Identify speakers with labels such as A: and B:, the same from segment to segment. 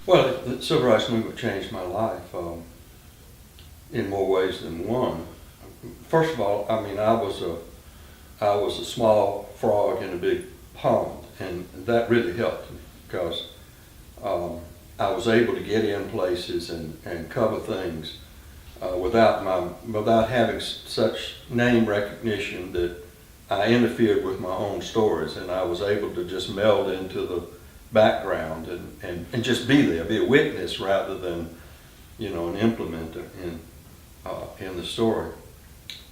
A: Well, the civil rights movement changed my life in more ways than one. First of all, I mean, I was a small frog in a big pond, and that really helped me because I was able to get in places and cover things without having such name recognition that I interfered with my own stories, and I was able to just meld into the background and just be there, be a witness rather than, you know, an implementer in the story.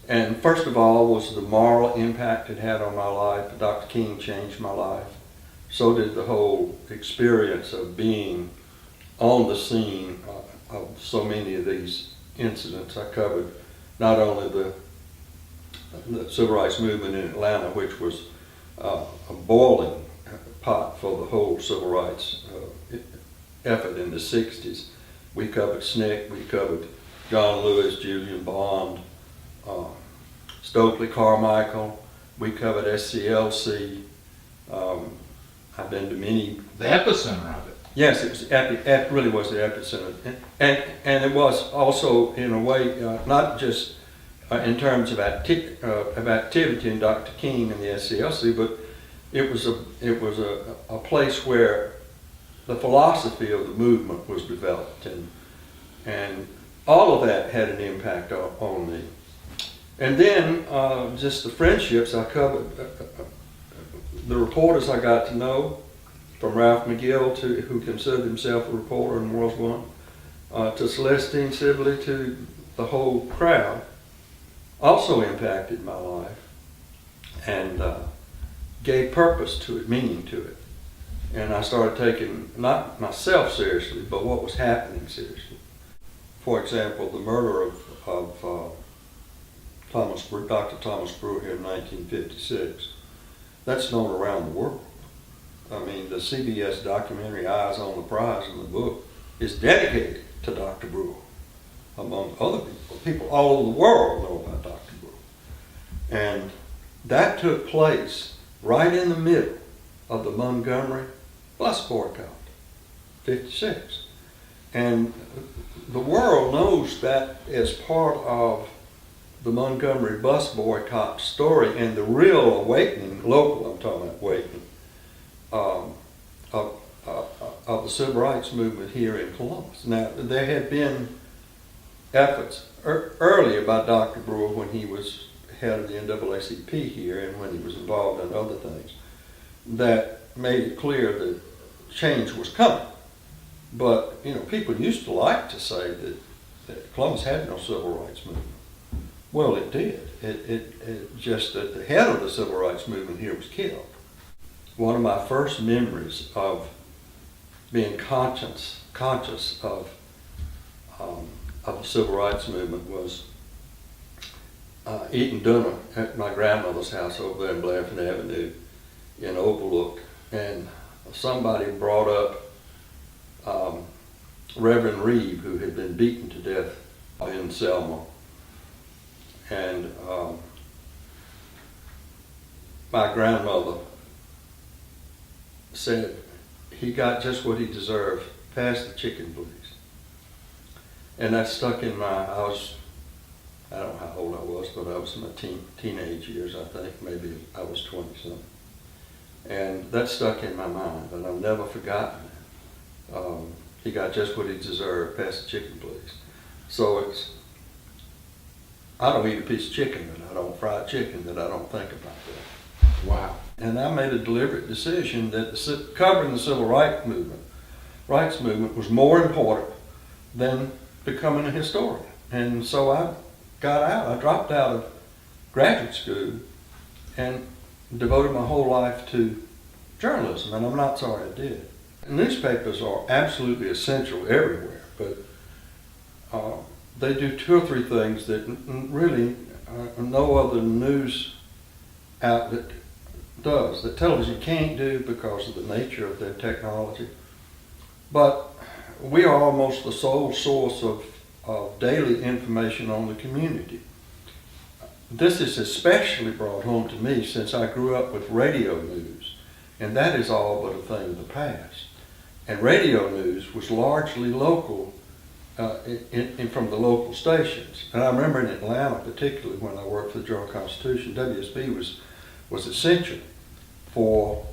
A: And first of all was the moral impact it had on my life. Dr. King changed my life. So did the whole experience of being on the scene of so many of these incidents. I covered not only the civil rights movement in Atlanta, which was a boiling pot for the whole civil rights effort in the 60s. We covered SNCC, we covered John Lewis, Julian Bond, Stokely Carmichael, we covered SCLC. I've been to many.
B: The epicenter of it.
A: Yes, it was really was the epicenter, and it was also in a way not just in terms of activity in Dr. King and the SCLC, but it was a place where the philosophy of the movement was developed, and all of that had an impact on me. And then just the friendships I covered, the reporters I got to know, from Ralph McGill, who considered himself a reporter in World War I, to Celestine Sibley, to the whole crowd, also impacted my life and gave purpose to it, meaning to it. And I started taking not myself seriously, but what was happening seriously. For example, the murder of Dr. Thomas Brewer here in 1956, that's known around the world. I mean, the CBS documentary Eyes on the Prize in the book is dedicated to Dr. Brewer, among other people. People all over the world know about Dr. Brewer. And that took place right in the middle of the Montgomery bus boycott, 56. And the world knows that as part of the Montgomery bus boycott story and the real awakening, local I'm talking about awakening, of the civil rights movement here in Columbus. Now, there had been efforts earlier by Dr. Brewer when he was head of the NAACP here and when he was involved in other things that made it clear that change was coming. But, you know, people used to like to say that Columbus had no civil rights movement. Well, it did. It just that the head of the civil rights movement here was killed. One of my first memories of being conscious of the civil rights movement was eating dinner at my grandmother's house over there in Blanford Avenue in Overlook, and somebody brought up Reverend Reeve, who had been beaten to death in Selma. And my grandmother said, "He got just what he deserved. Pass the chicken, please." And that stuck in I don't know how old I was, but I was in my teenage years, I think. Maybe I was 20-something. And that stuck in my mind, and I've never forgotten it. He got just what he deserved. Pass the chicken, please. So I don't eat a piece of chicken that I don't, fried chicken that I don't think about that.
B: Wow.
A: And I made a deliberate decision that covering the civil rights movement was more important than becoming a historian. And so I dropped out of graduate school and devoted my whole life to journalism, and I'm not sorry I did. Newspapers are absolutely essential everywhere, but they do two or three things that really no other news outlet does, that television can't do because of the nature of their technology. But we are almost the sole source of daily information on the community. This is especially brought home to me since I grew up with radio news, and that is all but a thing of the past. And radio news was largely local, from the local stations. And I remember in Atlanta, particularly when I worked for the Journal-Constitution, WSB was essential for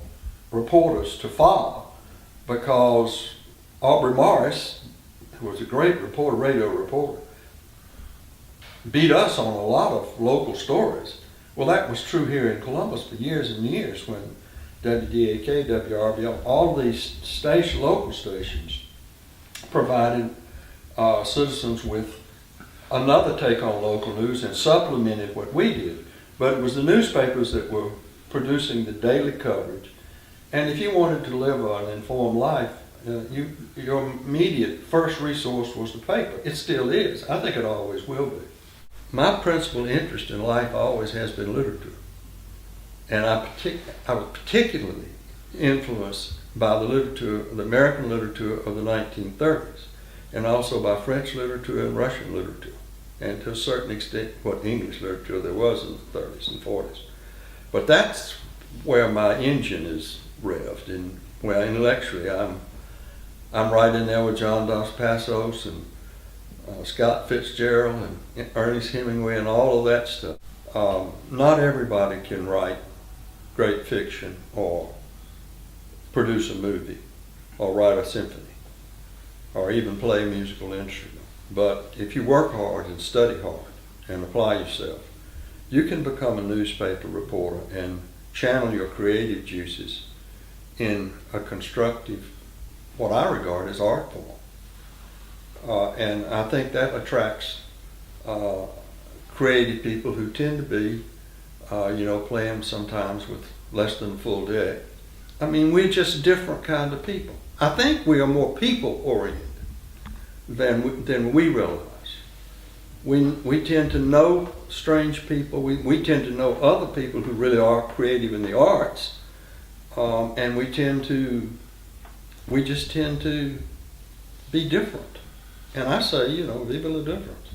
A: reporters to follow, because Aubrey Morris, who was a great reporter, radio reporter, beat us on a lot of local stories. Well, that was true here in Columbus for years and years when WDAK, WRBL, all of these local stations provided citizens with another take on local news and supplemented what we did. But it was the newspapers that were producing the daily coverage. And if you wanted to live an informed life, your immediate first resource was the paper. It still is. I think it always will be. My principal interest in life always has been literature. And I was particularly influenced by the literature, the American literature of the 1930s, and also by French literature and Russian literature, and to a certain extent what English literature there was in the 30s and 40s. But that's where my engine is revved, and where intellectually I'm right in there with John Dos Passos and Scott Fitzgerald and Ernest Hemingway and all of that stuff. Not everybody can write great fiction or produce a movie or write a symphony or even play a musical instrument. But if you work hard and study hard and apply yourself, you can become a newspaper reporter and channel your creative juices in a constructive, what I regard as art form. And I think that attracts creative people who tend to be, playing sometimes with less than a full deck. I mean, we're just different kind of people. I think we are more people-oriented than we realize. We tend to know strange people. We tend to know other people who really are creative in the arts, and we just tend to be different. And I say, viva la difference.